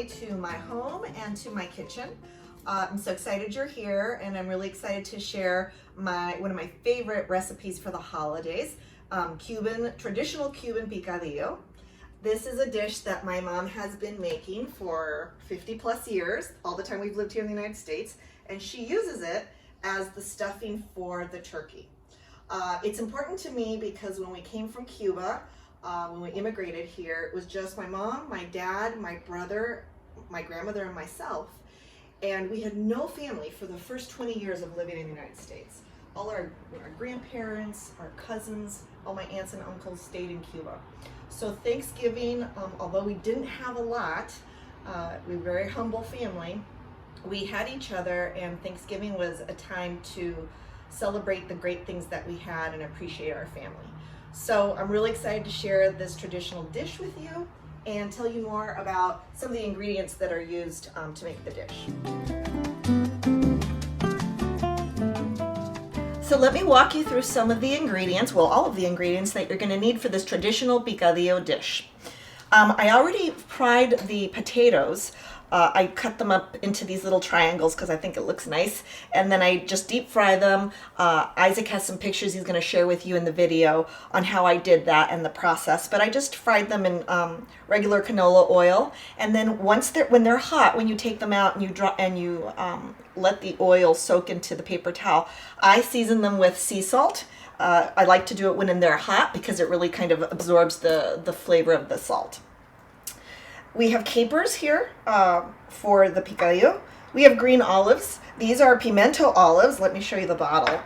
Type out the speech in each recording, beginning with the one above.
family to my home and to my kitchen. I'm so excited you're here, and I'm really excited to share one of my favorite recipes for the holidays, traditional Cuban Picadillo. This is a dish that my mom has been making for 50 plus years, all the time we've lived here in the United States, and she uses it as the stuffing for the turkey. It's important to me because when we came from Cuba, when we immigrated here, it was just my mom, my dad, my brother, my grandmother, and myself. And we had no family for the first 20 years of living in the United States. All our grandparents, our cousins, all my aunts and uncles stayed in Cuba. So Thanksgiving, although we didn't have a lot, we were a very humble family, we had each other, and Thanksgiving was a time to celebrate the great things that we had and appreciate our family. So I'm really excited to share this traditional dish with you and tell you more about some of the ingredients that are used to make the dish. So let me walk you through some of the ingredients, well, all of the ingredients that you're going to need for this traditional picadillo dish. I already fried the potatoes. I cut them up into these little triangles because I think it looks nice, and then I just deep fry them. Isaac has some pictures he's going to share with you in the video on how I did that and the process, but I just fried them in regular canola oil, and then when they're hot, when you take them out and you let the oil soak into the paper towel, I season them with sea salt. I like to do it when they're hot because it really kind of absorbs the flavor of the salt. We have capers here for the picadillo. We have green olives. These are pimento olives. Let me show you the bottle.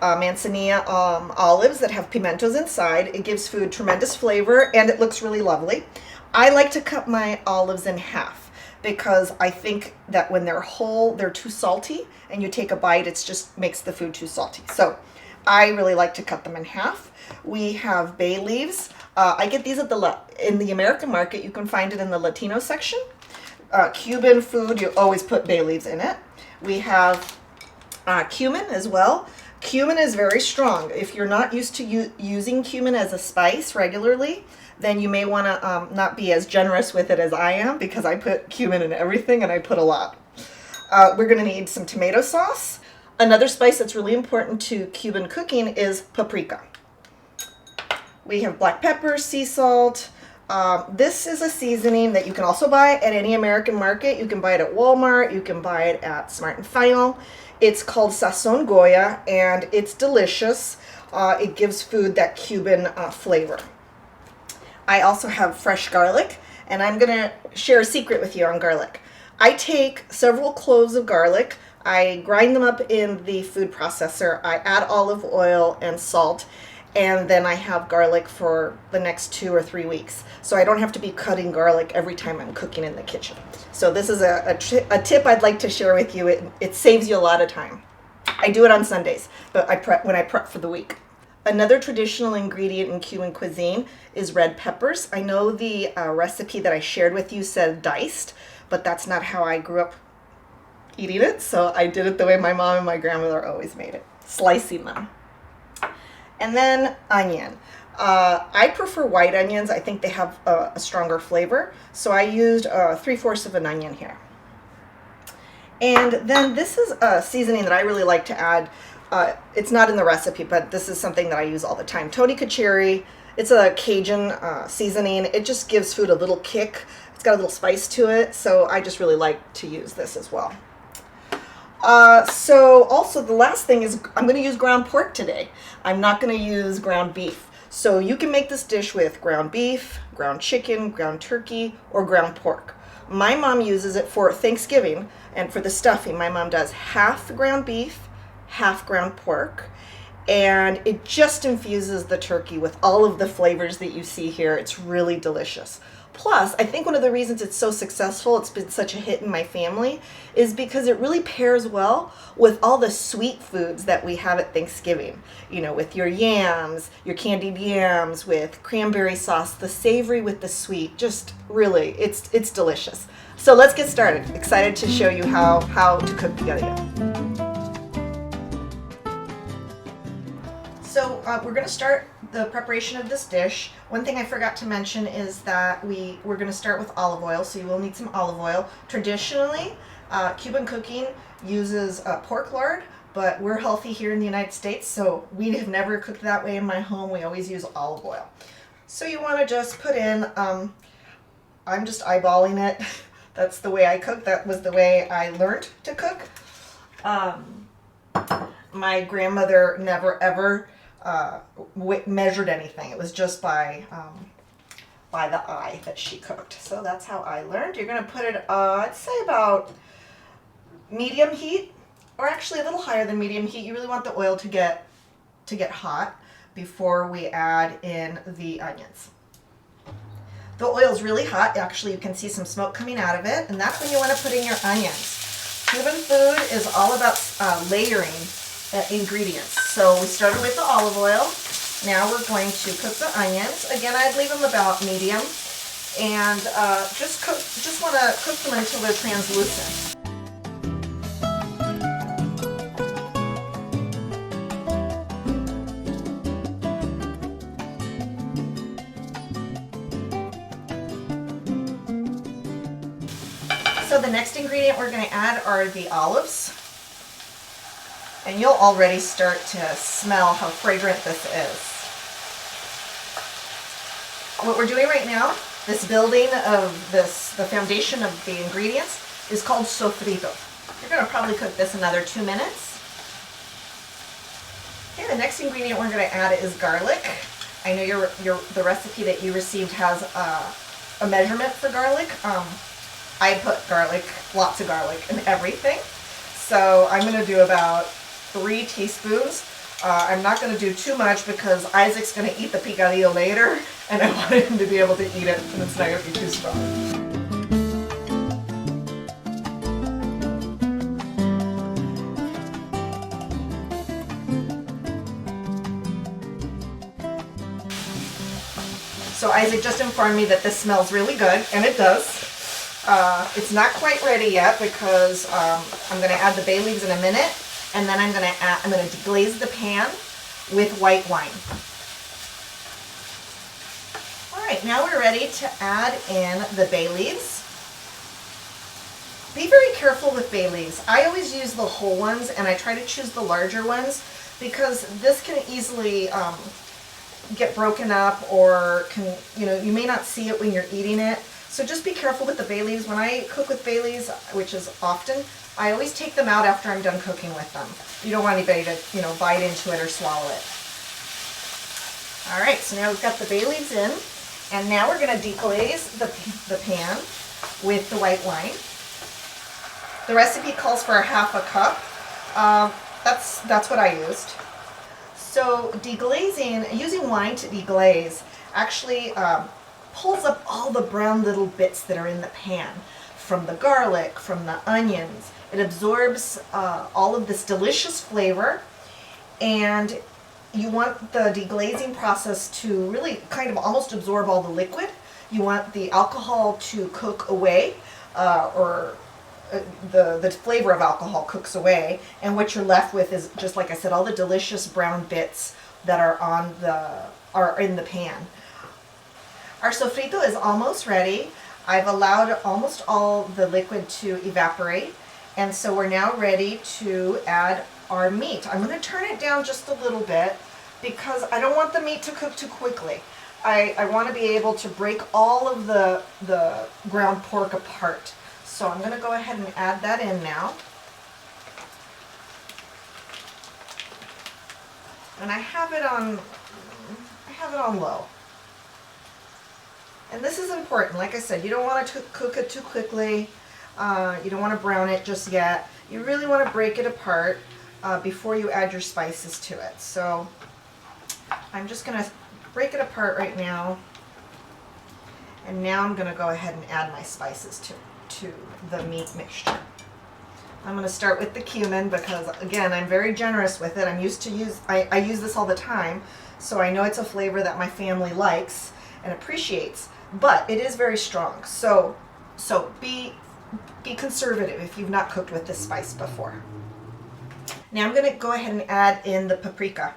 Manzanilla olives that have pimentos inside. It gives food tremendous flavor and it looks really lovely. I like to cut my olives in half because I think that when they're whole, they're too salty, and you take a bite, it just makes the food too salty. So I really like to cut them in half. We have bay leaves. I get these in the American market. You can find it in the Latino section. Cuban food, you always put bay leaves in it. We have cumin as well. Cumin is very strong. If you're not used to using cumin as a spice regularly, then you may want to not be as generous with it as I am, because I put cumin in everything and I put a lot. We're going to need some tomato sauce. Another spice that's really important to Cuban cooking is paprika. We have black pepper, sea salt. This is a seasoning that you can also buy at any American market. You can buy it at Walmart. You can buy it at Smart and Final. It's called Sazon Goya, and it's delicious. It gives food that Cuban flavor. I also have fresh garlic, and I'm going to share a secret with you on garlic. I take several cloves of garlic. I grind them up in the food processor. I add olive oil and salt, and then I have garlic for the next 2 or 3 weeks. So I don't have to be cutting garlic every time I'm cooking in the kitchen. So this is a tip I'd like to share with you. It saves you a lot of time. I do it on Sundays, but when I prep for the week. Another traditional ingredient in Cuban cuisine is red peppers. I know the recipe that I shared with you said diced, but that's not how I grew up eating it. So I did it the way my mom and my grandmother always made it, slicing them. And then onion. I prefer white onions. I think they have a stronger flavor. So I used 3/4 of an onion here. And then this is a seasoning that I really like to add. It's not in the recipe, but this is something that I use all the time. Tony Cacheri. It's a Cajun seasoning. It just gives food a little kick. It's got a little spice to it. So I just really like to use this as well. So also the last thing is I'm going to use ground pork today. I'm not going to use ground beef. So you can make this dish with ground beef, ground chicken, ground turkey, or ground pork. My mom uses it for Thanksgiving, and for the stuffing, my mom does half ground beef, half ground pork, and it just infuses the turkey with all of the flavors that you see here. It's really delicious. Plus, I think one of the reasons it's so successful, it's been such a hit in my family, is because it really pairs well with all the sweet foods that we have at Thanksgiving. You know, with your yams, your candied yams, with cranberry sauce, the savory with the sweet. Just really, it's delicious. So let's get started. Excited to show you how to cook picadillo. So we're going to start the preparation of this dish. One thing I forgot to mention is that we're going to start with olive oil, so you will need some olive oil. Traditionally, Cuban cooking uses pork lard, but we're healthy here in the United States, so we have never cooked that way in my home. We always use olive oil. So you want to just put in, I'm just eyeballing it. That's the way I cook. That was the way I learned to cook. My grandmother never ever measured anything. It was just by the eye that she cooked. So that's how I learned. You're going to put it, I'd say about medium heat, or actually a little higher than medium heat. You really want the oil to get hot before we add in the onions. The oil is really hot. Actually, you can see some smoke coming out of it, and that's when you want to put in your onions. Cuban food is all about layering ingredients. So we started with the olive oil. Now we're going to cook the onions. Again, I'd leave them about medium, and just want to cook them until they're translucent. So the next ingredient we're going to add are the olives. And you'll already start to smell how fragrant this is. What we're doing right now, this building of the foundation of the ingredients, is called sofrito. You're going to probably cook this another 2 minutes. Okay, the next ingredient we're going to add is garlic. I know the recipe that you received has a measurement for garlic. I put garlic, lots of garlic in everything. So I'm going to do about 3 teaspoons. I'm not going to do too much because Isaac's going to eat the picadillo later, and I want him to be able to eat it, and it's not going to be too strong. So Isaac just informed me that this smells really good, and it does. It's not quite ready yet because I'm going to add the bay leaves in a minute, and then I'm going to deglaze the pan with white wine. All right, now we're ready to add in the bay leaves. Be very careful with bay leaves. I always use the whole ones, and I try to choose the larger ones because this can easily get broken up, or you may not see it when you're eating it. So just be careful with the bay leaves. When I cook with bay leaves, which is often, I always take them out after I'm done cooking with them. You don't want anybody to, bite into it or swallow it. All right, so now we've got the bay leaves in, and now we're going to deglaze the pan with the white wine. The recipe calls for ½ cup. That's what I used. So deglazing, using wine to deglaze, actually pulls up all the brown little bits that are in the pan, from the garlic, from the onions. It absorbs all of this delicious flavor, and you want the deglazing process to really kind of almost absorb all the liquid. You want the alcohol to cook away, or the flavor of alcohol cooks away, and what you're left with is, just like I said, all the delicious brown bits that are in the pan. Our sofrito is almost ready. I've allowed almost all the liquid to evaporate, and so we're now ready to add our meat. I'm going to turn it down just a little bit because I don't want the meat to cook too quickly. I want to be able to break all of the ground pork apart. So I'm going to go ahead and add that in now. And I have it on low. And this is important. Like I said, you don't want to cook it too quickly. You don't want to brown it just yet. You really want to break it apart before you add your spices to it. So I'm just going to break it apart right now. And now I'm going to go ahead and add my spices to the meat mixture. I'm going to start with the cumin because, again, I'm very generous with it. I use this all the time, so I know it's a flavor that my family likes and appreciates. But it is very strong, so be conservative if you've not cooked with this spice before. Now I'm going to go ahead and add in the paprika.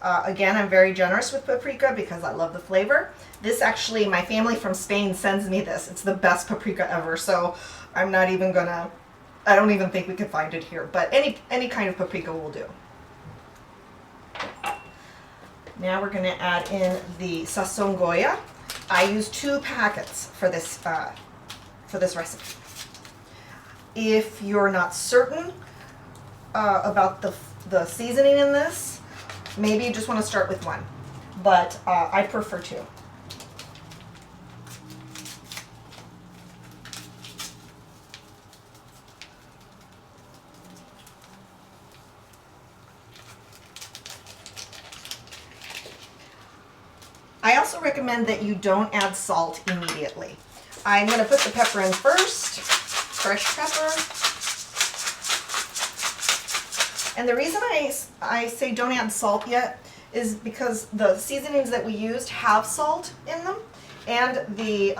Again, I'm very generous with paprika because I love the flavor. This actually, my family from Spain sends me this. It's the best paprika ever, so I'm not even gonna, I don't even think we can find it here, but any kind of paprika will do. Now we're gonna add in the sazon Goya. I use 2 packets for this recipe. If you're not certain about the seasoning in this, maybe you just want to start with 1, but I prefer 2. I also recommend that you don't add salt immediately. I'm going to put the pepper in first, fresh pepper. And the reason I say don't add salt yet is because the seasonings that we used have salt in them, and the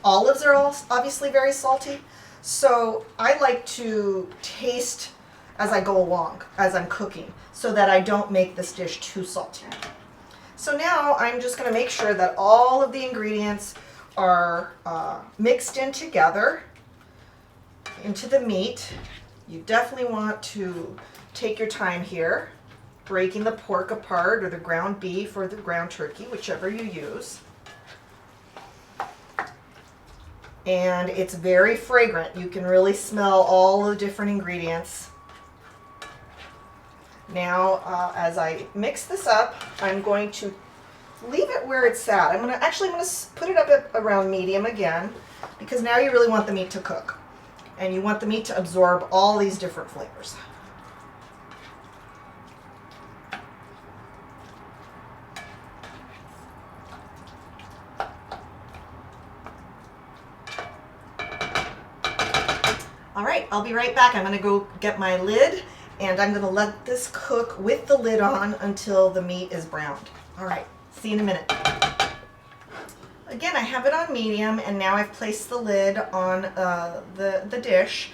olives are all obviously very salty. So I like to taste as I go along, as I'm cooking, so that I don't make this dish too salty. So now I'm just going to make sure that all of the ingredients are mixed in together into the meat. You definitely want to take your time here, breaking the pork apart, or the ground beef or the ground turkey, whichever you use. And it's very fragrant. You can really smell all the different ingredients. Now, as I mix this up, I'm going to leave it where it's at. I'm going to put it up at around medium again, because now you really want the meat to cook. And you want the meat to absorb all these different flavors. All right, I'll be right back. I'm going to go get my lid, and I'm going to let this cook with the lid on until the meat is browned. All right, see you in a minute. Again, I have it on medium, and now I've placed the lid on the dish.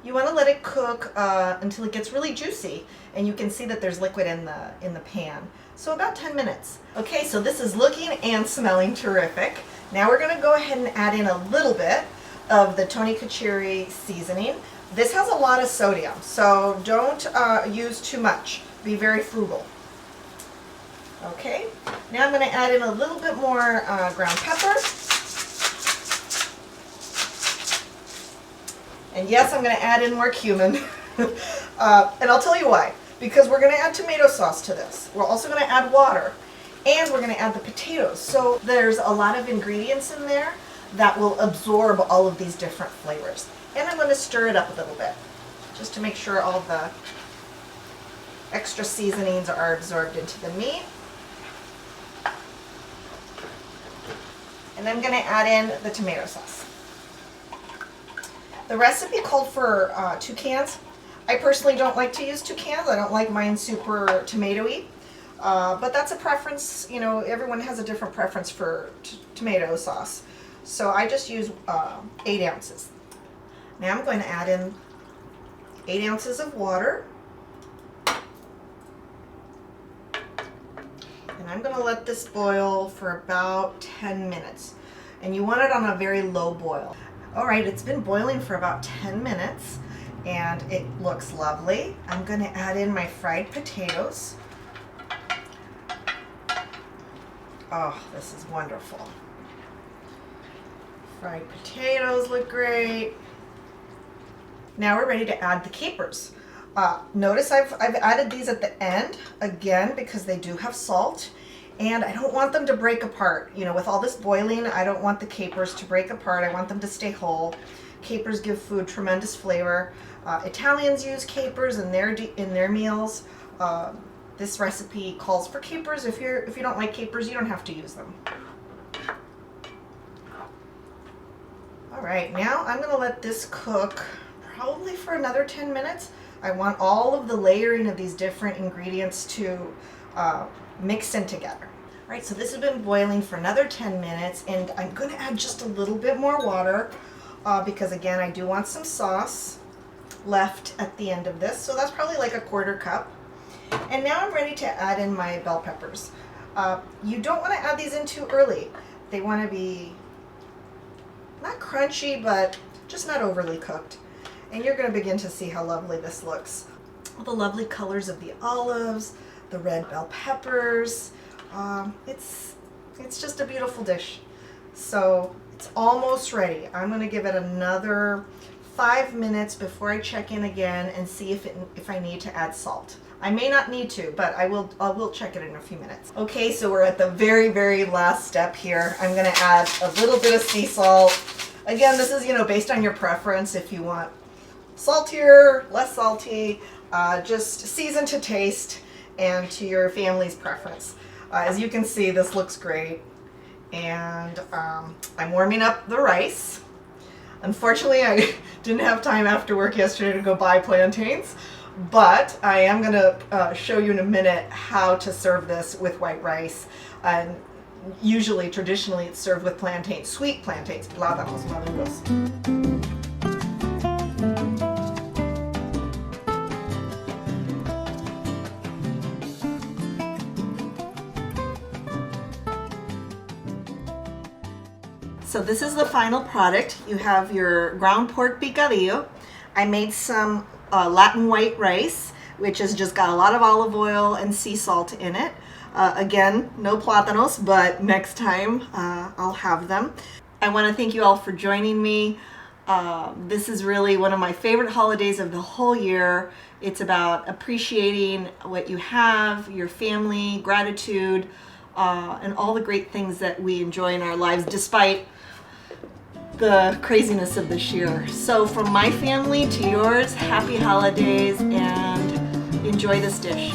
You want to let it cook until it gets really juicy, and you can see that there's liquid in the pan. So about 10 minutes. Okay, so this is looking and smelling terrific. Now we're going to go ahead and add in a little bit of the Tony Cacciari seasoning. This has a lot of sodium, so don't use too much. Be very frugal. Okay, now I'm going to add in a little bit more ground pepper. And yes, I'm going to add in more cumin. And I'll tell you why. Because we're going to add tomato sauce to this. We're also going to add water. And we're going to add the potatoes. So there's a lot of ingredients in there that will absorb all of these different flavors. And I'm going to stir it up a little bit, just to make sure all the extra seasonings are absorbed into the meat. And I'm going to add in the tomato sauce. The recipe called for 2 cans. I personally don't like to use 2 cans. I don't like mine super tomatoey. But that's a preference. You know, everyone has a different preference for tomato sauce. So I just use 8 ounces. Now I'm going to add in 8 ounces of water. And I'm going to let this boil for about 10 minutes. And you want it on a very low boil. All right, it's been boiling for about 10 minutes and it looks lovely. I'm going to add in my fried potatoes. Oh, this is wonderful. Fried potatoes look great. Now we're ready to add the capers. Notice I've added these at the end, again, because they do have salt, and I don't want them to break apart. You know, with all this boiling, I don't want the capers to break apart. I want them to stay whole. Capers give food tremendous flavor. Italians use capers in their meals. This recipe calls for capers. If you don't like capers, you don't have to use them. All right, now I'm gonna let this cook probably for another 10 minutes. I want all of the layering of these different ingredients to mix in together. All right, so this has been boiling for another 10 minutes, and I'm gonna add just a little bit more water because again, I do want some sauce left at the end of this. So that's probably like a 1/4 cup. And now I'm ready to add in my bell peppers. You don't want to add these in too early. They want to be not crunchy, but just not overly cooked. And you're going to begin to see how lovely this looks. All the lovely colors of the olives, the red bell peppers. It's just a beautiful dish. So it's almost ready. I'm going to give it another 5 minutes before I check in again and see if I need to add salt. I may not need to, but I will check it in a few minutes. Okay, so we're at the very, very last step here. I'm going to add a little bit of sea salt. Again, this is, based on your preference. If you want saltier, less salty, just season to taste and to your family's preference. As you can see, this looks great. And I'm warming up the rice. Unfortunately, I didn't have time after work yesterday to go buy plantains, but I am going to show you in a minute how to serve this with white rice. And usually, traditionally, it's served with plantains, sweet plantains, plátanos maduros. So this is the final product. You have your ground pork picadillo. I made some Latin white rice, which has just got a lot of olive oil and sea salt in it. Again, no plátanos, but next time I'll have them. I want to thank you all for joining me. This is really one of my favorite holidays of the whole year. It's about appreciating what you have, your family, gratitude, and all the great things that we enjoy in our lives despite the craziness of this year. So from my family to yours, happy holidays and enjoy this dish.